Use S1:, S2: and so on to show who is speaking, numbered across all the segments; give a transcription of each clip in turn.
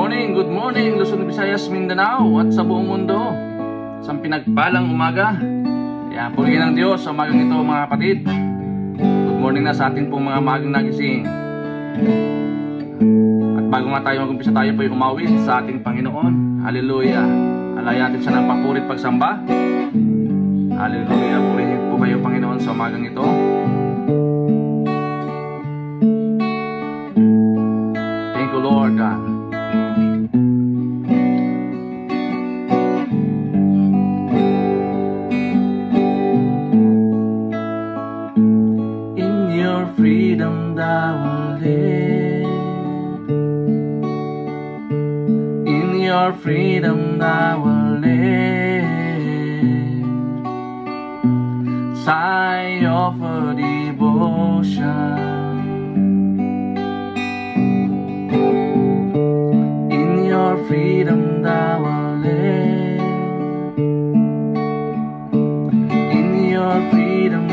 S1: Good morning Luzon, Visayas, Mindanao at sa buong mundo. Sa pinagpalang umaga. Kaya purihin ng Diyos sa umagang ito mga kapatid. Good morning na sa atin pong mga magang nagising. At bago nga tayo mag-umpisa, tayo po ay umawit sa ating Panginoon. Hallelujah. Alay natin siya ng papurit pagsamba. Hallelujah. Purihin po kayo Panginoon sa umagang ito. Thank you Lord God.
S2: Freedom thou will live. In your freedom thou will live. I offer devotion. In your freedom thou will live. In your freedom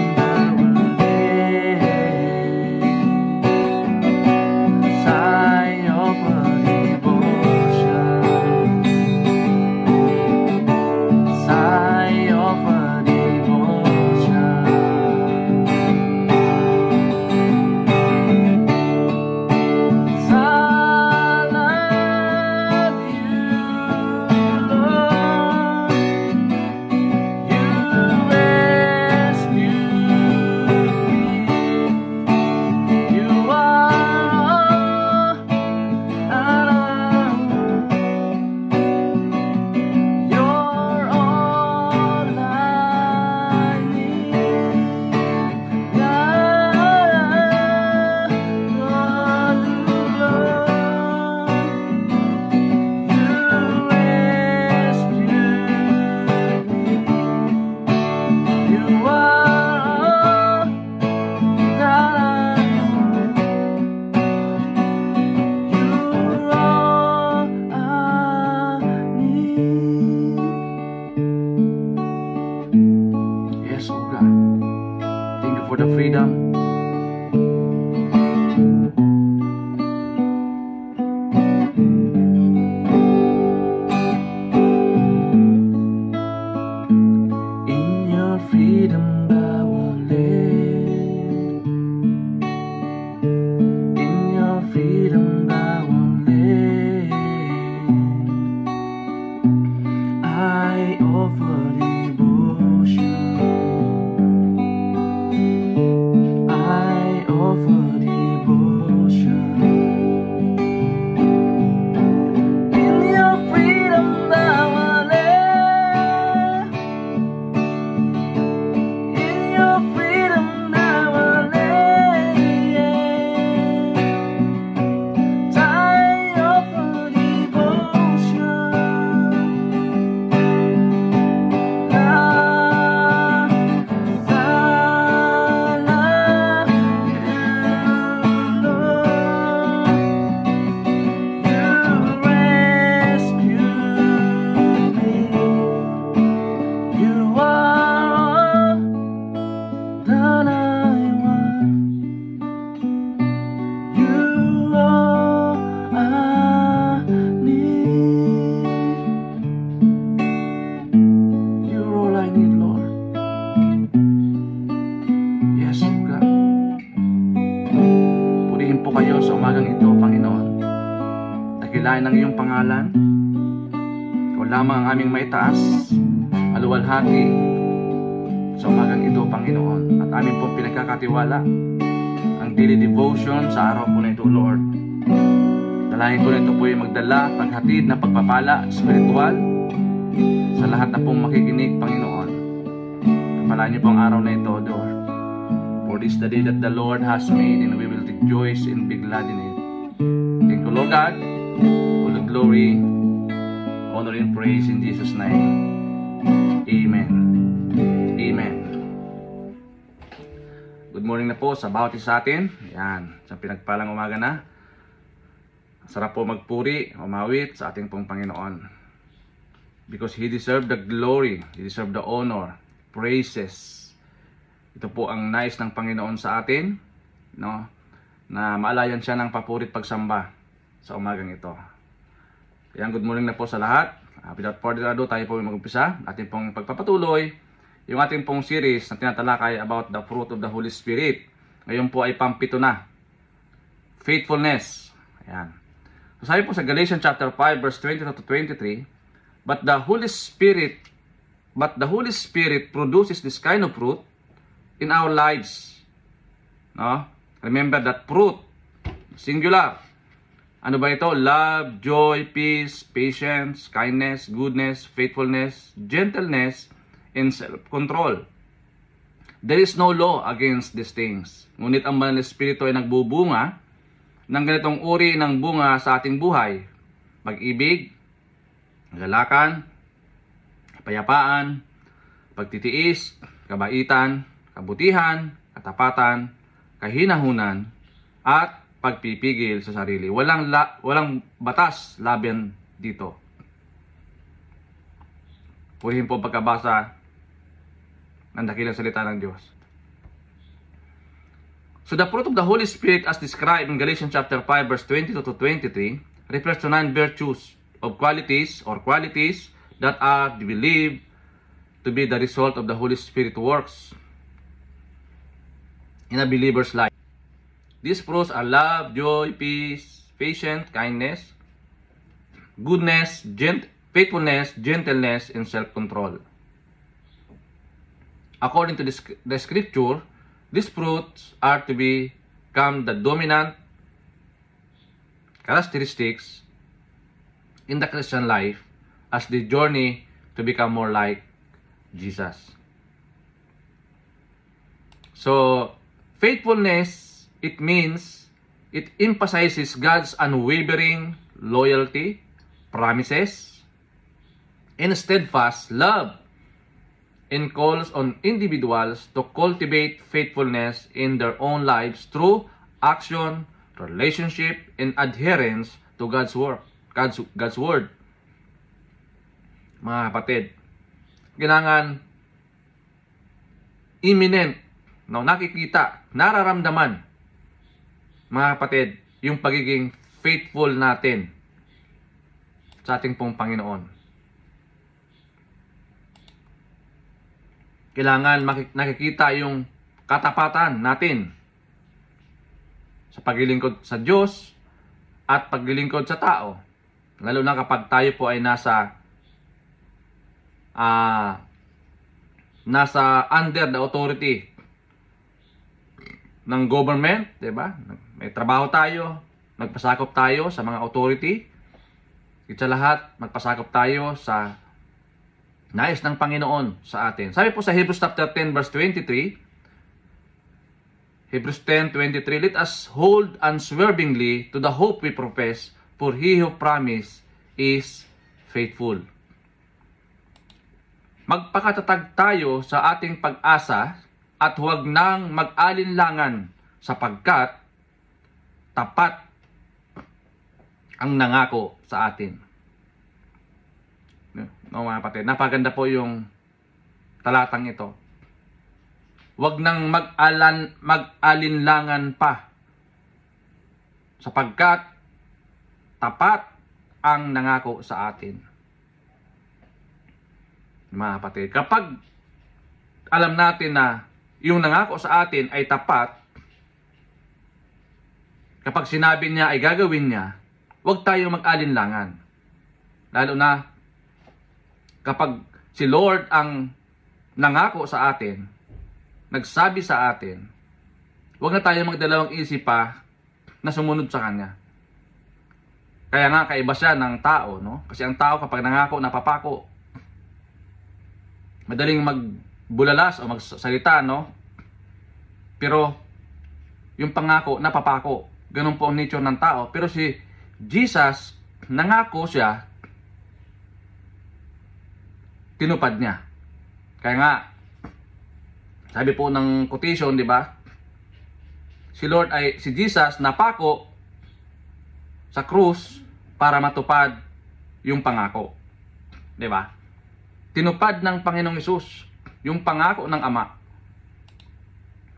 S2: for the freedom. In your freedom thou will live. In your freedom thou will live. I offer devotion. Po kayo sa umagang ito, Panginoon. Dakilain ang iyong pangalan. Ikaw lamang ang aming maitaas, maluwalhati sa umagang ito, Panginoon. At amin pong pinagkakatiwala ang daily devotion sa araw po na ito, Lord. Dalahin ko na ito po yung magdala, paghatid na pagpapala, spiritual sa lahat na pong makikinig, Panginoon. Kapalaan niyo po ang araw na ito, Lord. For this the day that the Lord has made, and we will rejoice and be glad in it. Thank you, Lord God, for the glory, honor, and praise in Jesus' name. Amen. Amen. Good morning na po sa bawat isa atin. Yan, sa pinagpalang umaga na. Sarap po magpuri, umawit sa ating pong Panginoon. Because He deserved the glory, He deserved the honor, praises. Ito po ang nais ng Panginoon sa atin, no? Na maalayan siya ng papurit pagsamba sa umagang ito.
S1: Ayan, good morning na po sa lahat. Without further ado, tayo po mag-umpisa. Ating pong pagpapatuloy yung ating pong series na tinatalakay about the fruit of the Holy Spirit. Ngayon po ay pang-7 na. Faithfulness. Ayan. So sabi po sa Galatians chapter 5 verse 22 to 23, But the Holy Spirit produces this kind of fruit in our lives. No? Remember that fruit, singular. Ano ba ito? Love, joy, peace, patience, kindness, goodness, faithfulness, gentleness, and self-control. There is no law against these things. Ngunit ang Banal na Espiritu ay nagbubunga ng ganitong uri ng bunga sa ating buhay. Pag-ibig, galakan, kapayapaan, pagtitiis, kabaitan, kabutihan, katapatan, kahinahunan, at pagpipigil sa sarili. Walang batas laban dito. Purihin po pagkabasa ng dakilang salita ng Diyos. So the fruit of the Holy Spirit as described in Galatians chapter 5 verse 22 to 23 refers to 9 virtues of qualities that are believed to be the result of the Holy Spirit works in a believer's life. These fruits are love, joy, peace, patience, kindness, goodness, faithfulness, gentleness, and self-control. According to the scripture, these fruits are to become the dominant characteristics in the Christian life as they journey to become more like Jesus. So, faithfulness, it emphasizes God's unwavering loyalty, promises, and steadfast love, and calls on individuals to cultivate faithfulness in their own lives through action, relationship, and adherence to God's word. Mga kapatid, kailangan imminent, nakikita, nararamdaman, mga kapatid, yung pagiging faithful natin sa ating pong Panginoon. Kailangan nakikita yung katapatan natin sa paglilingkod sa Diyos at paglilingkod sa tao. Lalo na kapag tayo po ay nasa under the authority ng government, 'di ba? May trabaho tayo, nagpasakop tayo sa mga authority. Sa lahat, magpasakop tayo sa nais ng Panginoon sa atin. Sabi po sa Hebrews chapter 10 verse 23, Hebrews 10:23, Let us hold unswervingly to the hope we profess, for he who promised is faithful. Magpakatatag tayo sa ating pag-asa at huwag nang mag-alinlangan sapagkat tapat ang nangako sa atin. No, mga kapatid, napaganda po yung talatang ito. Huwag nang mag-alinlangan pa sapagkat tapat ang nangako sa atin. Mga kapatid, kapag alam natin na yung nangako sa atin ay tapat, kapag sinabi niya ay gagawin niya, huwag tayo mag-alinlangan. Lalo na kapag si Lord ang nangako sa atin, nagsabi sa atin, huwag na tayo magdalawang isip pa na sumunod sa Kanya. Kaya nga kaiba siya ng tao, no? Kasi ang tao kapag nangako, napapako. Madaling magbulalas o magsalita, no? Pero yung pangako, napapako. Ganun po ang nature ng tao. Pero si Jesus, nangako siya, tinupad niya. Kaya nga, sabi po ng quotation, di ba? Si Jesus napako sa krus para matupad yung pangako. Di ba? Tinupad ng Panginoong Hesus yung pangako ng Ama.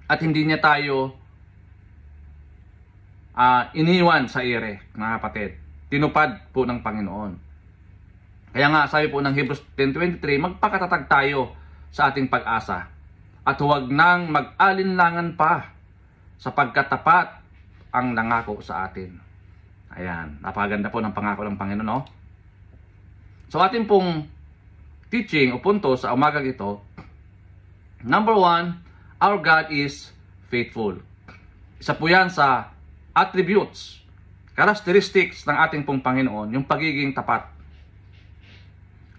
S1: At hindi niya tayo iniwan sa ere, mga kapatid. Tinupad po ng Panginoon.
S2: Kaya nga sabi po ng Hebrews 10:23, magpakatatag tayo sa ating pag-asa at huwag nang mag-alinlangan pa sapagkat tapat ang nangako sa atin. Ayan, napakaganda po ng pangako ng Panginoon, no? So ating pong teaching o punto sa umagang ito, number 1, our God is faithful. Isa po yan sa attributes, characteristics ng ating pong Panginoon, yung pagiging tapat.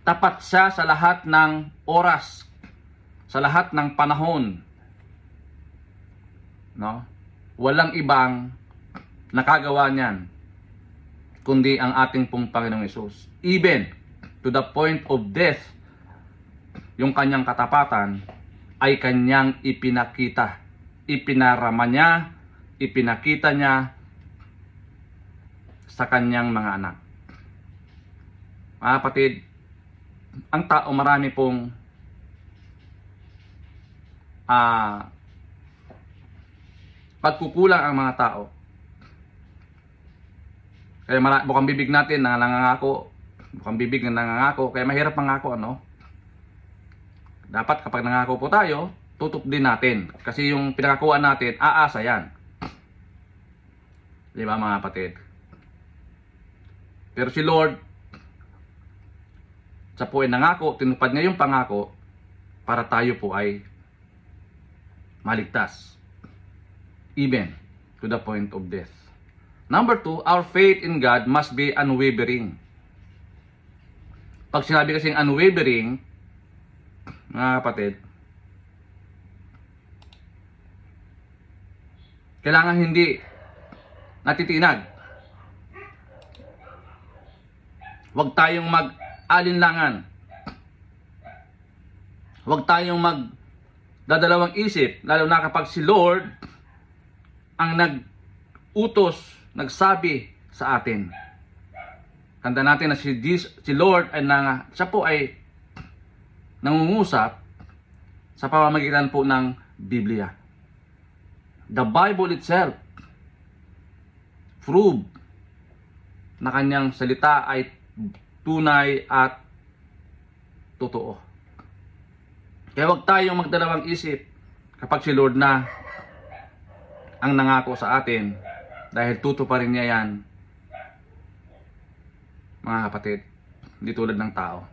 S2: Tapat siya sa lahat ng oras, sa lahat ng panahon. No? Walang ibang nakagawa niyan kundi ang ating pong Panginoong Hesus. Even to the point of death, yung kanyang katapatan ay kanyang ipinakita. Ipinarama niya, ipinakita niya sa kanyang mga anak. Mga kapatid, ang tao marami pong pagkukulang ang mga tao. Kaya bukang bibig natin na nangangako, bukang bibig na nangangako, kaya mahirap mangako, ano? Dapat kapag nangako po tayo, tutup din natin. Kasi yung pinakakuan natin, aasa yan. Di ba mga kapatid? Pero si Lord, sa po ay nangako, tinupad niya yung pangako para tayo po ay maligtas. Even to the point of death. Number 2, our faith in God must be unwavering. Pag sinabi kasing unwavering, mga kapatid, kailangan hindi natitinag. Huwag tayong mag-alinlangan. Huwag tayong magdadalawang isip, lalo na kapag si Lord ang nag-utos, nagsabi sa atin. Tanda natin na si Lord ay siya po ay nangungusap sa pamamagitan po ng Biblia. The Bible itself prove na kanyang salita ay tunay at totoo. Kaya huwag tayong magdalawang isip kapag si Lord na ang nangako sa atin, dahil tutuparin niya yan, mga kapatid, hindi tulad ng tao.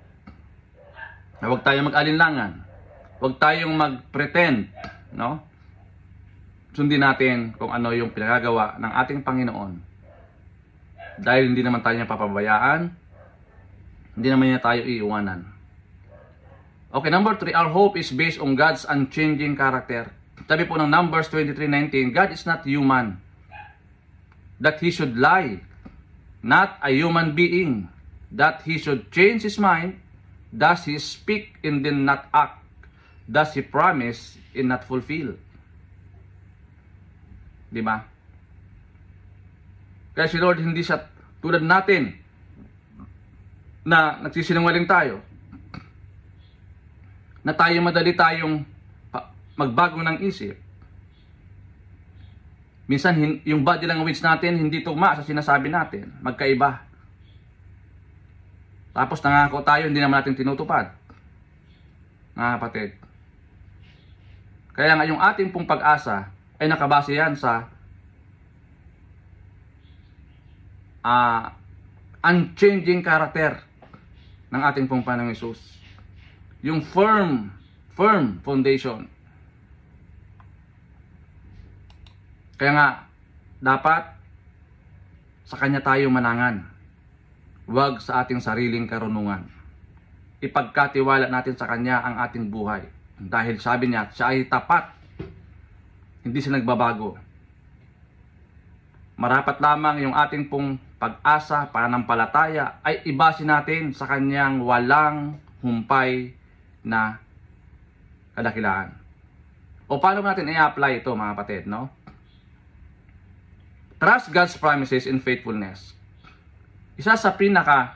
S2: Huwag tayong mag-alinlangan, huwag tayong mag-pretend, no? Sundin natin kung ano yung pinagagawa ng ating Panginoon, dahil hindi naman tayo niya papabayaan, hindi naman niya tayo iiwanan. Okay, number 3, our hope is based on God's unchanging character. Sabi po ng Numbers 23:19, God is not human, that He should lie, not a human being, that He should change His mind, does He speak and then not act, does He promise and not fulfill. Diba? Kaya si Lord hindi siya tulad natin na nagsisinungaling tayo, na tayo madali tayong magbago ng isip. Minsan yung body language natin hindi tugma sa sinasabi natin, magkaiba. Tapos nangako tayo, hindi naman natin tinutupad. Mga kapatid, kaya nga yung ating pong pag-asa ay nakabase yan sa unchanging character ng ating pong Panginoong Hesus. Yung firm foundation. Kaya nga, dapat sa Kanya tayo manangan. Huwag sa ating sariling karunungan. Ipagkatiwala natin sa Kanya ang ating buhay. Dahil sabi niya, siya ay tapat. Hindi siya nagbabago. Marapat lamang yung ating pong pag-asa, pananampalataya ay ibase natin sa Kanyang walang humpay na kadakilaan. O paano natin i-apply ito, mga kapatid, no? Trust God's promises in faithfulness. Isa sa pinaka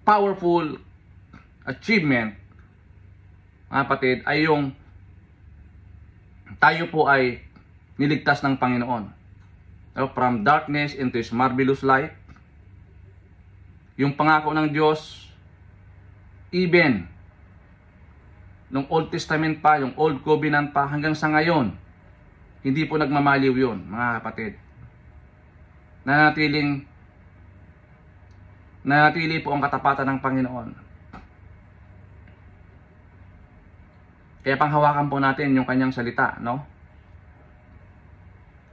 S2: powerful achievement, mga kapatid, ay yung tayo po ay niligtas ng Panginoon. From darkness into His marvelous light. Yung pangako ng Diyos, even nung Old Testament pa, yung Old Covenant pa, hanggang sa ngayon, hindi po nagmamaliw yun, mga kapatid. Nanatili po ang katapatan ng Panginoon. Kaya panghawakan po natin yung kanyang salita, no?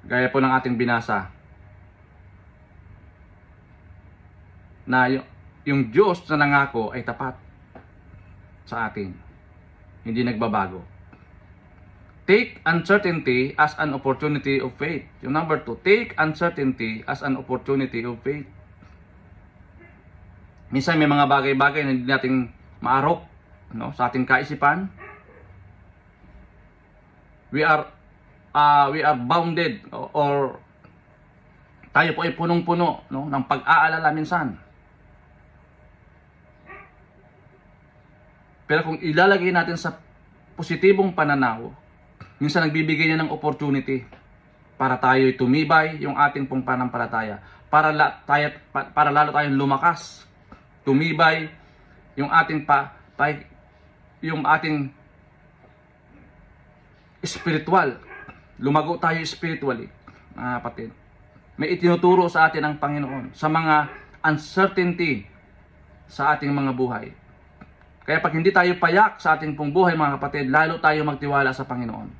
S2: Gaya po ng ating binasa. Na yung Diyos na nangako ay tapat sa atin. Hindi nagbabago. Take uncertainty as an opportunity of faith. Yung number 2, take uncertainty as an opportunity of faith. Minsan may mga bagay-bagay na hindi natin maarok, no, sa ating kaisipan. We are bounded or tayo po ay punong-puno, no, ng pag-aalala minsan. Pero kung ilalagay natin sa positibong pananaw, minsan nagbibigay niya ng opportunity para tayo tumibay yung ating pong pananampalataya, para lalo tayong lumakas, tumibay yung ating yung ating spiritual, lumago tayo spiritually, mga kapatid. May itinuturo sa atin ang Panginoon sa mga uncertainty sa ating mga buhay. Kaya pag hindi tayo payak sa ating pong buhay, mga kapatid, lalo tayo magtiwala sa Panginoon.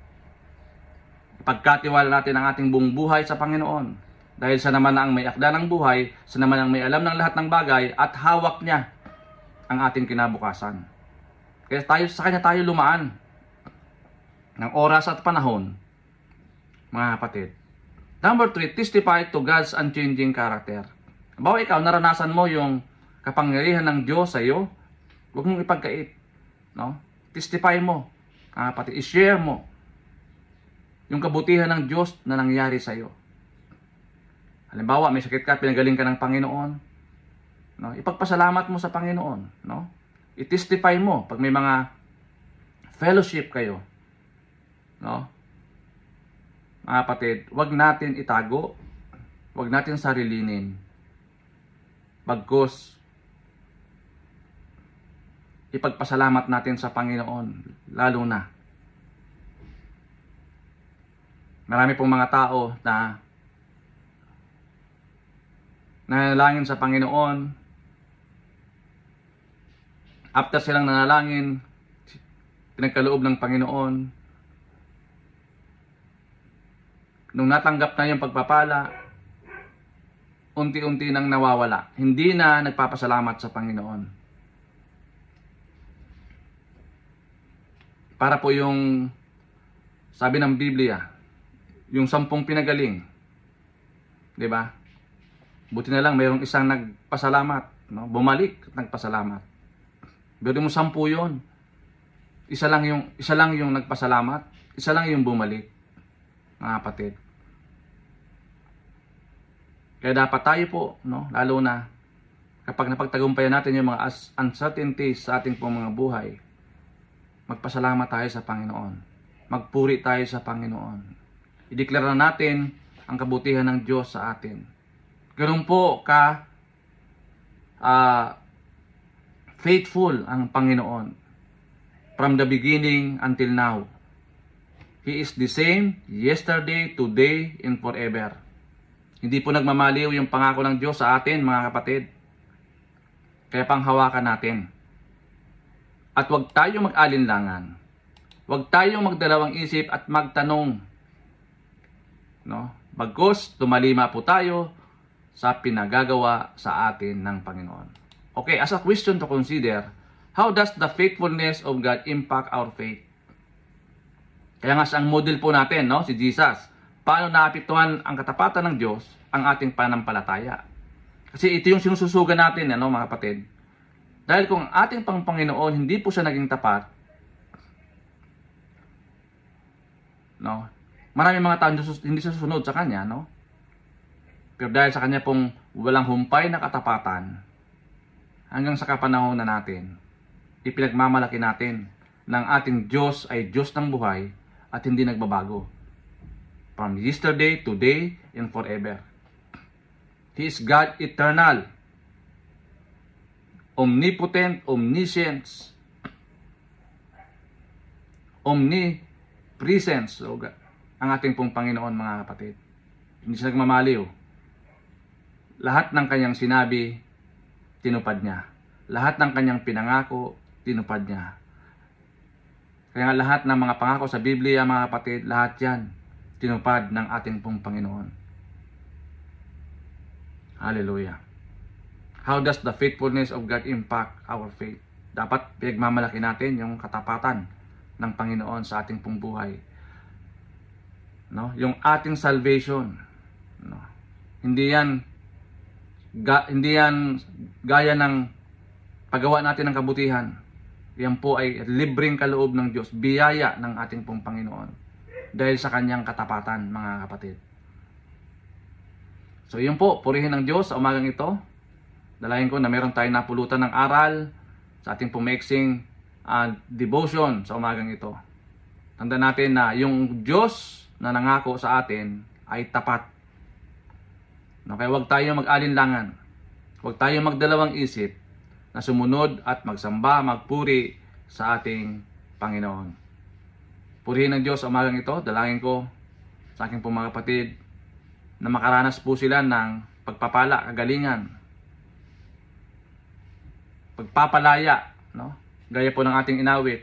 S2: Pagkatiwala natin ang ating buong buhay sa Panginoon, dahil siya naman ang may akda ng buhay, siya naman ang may alam ng lahat ng bagay, at hawak niya ang ating kinabukasan. Kaya sa Kanya tayo lumaan ng oras at panahon, mga kapatid. Number 3, testify to God's unchanging character. Bawa ikaw, naranasan mo yung kapangyarihan ng Diyos sa iyo, huwag mong ipagkait, no? Testify mo, mga kapatid, i-share mo yung kabutihan ng Diyos na nangyari sa iyo. Halimbawa, may sakit ka, pinagaling ka ng Panginoon, no? Ipagpasalamat mo sa Panginoon, no? I-testify mo pag may mga fellowship kayo, no? Mga kapatid, wag natin itago, wag natin sarilinin. Bagkus, ipagpasalamat natin sa Panginoon, lalo na. Marami pong mga tao na nanalangin sa Panginoon. After silang nanalangin, pinagkaloob ng Panginoon, nung natanggap na yung pagpapala, unti-unti nang nawawala. Hindi na nagpapasalamat sa Panginoon. Para po yung, sabi ng Biblia, yung 10 pinagaling. Diba? Buti na lang mayroong isang nagpasalamat, no? Bumalik at nagpasalamat. Pero mo 10 yun. Isa lang yung nagpasalamat, isa lang yung bumalik. Mga kapatid. Kaya dapat tayo po, no, lalo na kapag napagtagumpayan natin yung mga uncertainties sa ating pong mga buhay, magpasalamat tayo sa Panginoon. Magpuri tayo sa Panginoon. I-declare na natin ang kabutihan ng Diyos sa atin. Ganun po faithful ang Panginoon from the beginning until now. He is the same yesterday, today, and forever. Hindi po nagmamaliw yung pangako ng Diyos sa atin, mga kapatid. Kaya panghawakan natin. At huwag tayong mag-alinlangan. Huwag tayong magdalawang isip at magtanong. No? Bagkus, tumalima po tayo sa pinagagawa sa atin ng Panginoon. Okay, as a question to consider, how does the faithfulness of God impact our faith? Kaya nga siyang model po natin, no, si Jesus. Paano naapektuhan ang katapatan ng Diyos ang ating pananampalataya? Kasi ito yung sinususugan natin, ano, mga kapatid. Dahil kung ating Panginoon hindi po siya naging tapat, no, maraming mga tao hindi susunod sa Kanya, no? Pero dahil sa Kanya pong walang humpay na katapatan, hanggang sa kapanahon na natin, ipinagmamalaki natin ng ating Diyos ay Diyos ng buhay at hindi nagbabago. From yesterday, today, and forever. He is God eternal. omnipotent, omniscience, omnipresence. So, ang ating pong Panginoon, mga kapatid. Hindi siya nagmamaliw. Lahat ng kanyang sinabi, tinupad niya. Lahat ng kanyang pinangako, tinupad niya. Kaya nga lahat ng mga pangako sa Biblia, mga kapatid, lahat yan tinupad ng ating pong Panginoon. Hallelujah. How does the faithfulness of God impact our faith? Dapat pinagmamalaki natin yung katapatan ng Panginoon sa ating pong buhay. No? Yung ating salvation. No? Hindi yan gaya ng paggawa natin ng kabutihan. Yan po ay libreng kaloob ng Diyos, biyaya ng ating pong Panginoon dahil sa kanyang katapatan, mga kapatid. So yun po, purihin ng Diyos sa umagang ito. Dalayan ko na meron tayong napulutan ng aral sa ating pumixing devotion sa umagang ito. Tandaan natin na yung Diyos na nangako sa atin ay tapat. No, kaya huwag tayo mag-alinlangan. Huwag tayo magdalawang isip na sumunod at magsamba, magpuri sa ating Panginoon. Purihin ng Diyos sa umagang ito. Dalangin ko sa aking mga kapatid na makaranas po sila ng pagpapala, kagalingan, pagpapalaya, no? Gaya po ng ating inawit.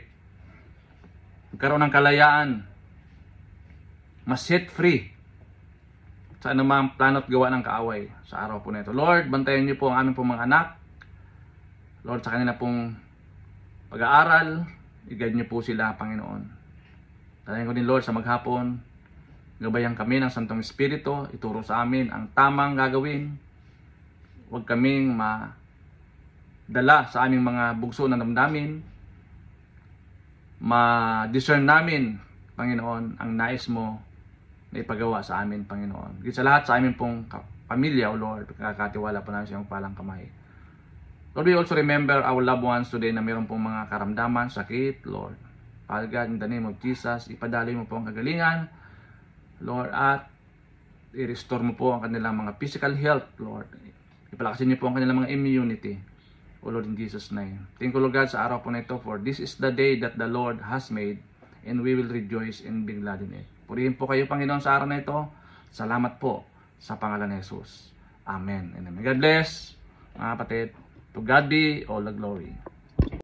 S2: Magkaroon ng kalayaan, mas set free sa anumang plano at gawa ng kaaway sa araw po na ito. Lord, bantayan niyo po ang aming pong mga anak. Lord, sa kanila pong pag-aaral, i-guide niyo po sila, Panginoon. Talagang ko din, Lord, sa maghapon, gabayan kami ng Santong Espiritu, ituro sa amin ang tamang gagawin. Huwag kaming madala sa aming mga bugso na damdamin. Ma-discern namin, Panginoon, ang nais mo na ipagawa sa amin, Panginoon. Sa lahat sa amin pong pamilya, O Lord, kakatiwala po namin sa iyong palang kamay. Lord, we also remember our loved ones today na mayroon pong mga karamdaman, sakit, Lord. Father God, in the name of Jesus, ipadali mo po ang kagalingan, Lord, at i-restore mo po ang kanilang mga physical health, Lord. Ipalakasin niyo po ang kanilang mga immunity, O Lord, in Jesus' name. Thank you, Lord God, sa araw po na ito, for this is the day that the Lord has made, and we will rejoice and be glad in it. Purihin po kayo, Panginoon, sa araw na ito. Salamat po sa pangalan ni Jesus. Amen. And amen. God bless, mga kapatid. To God be all the glory.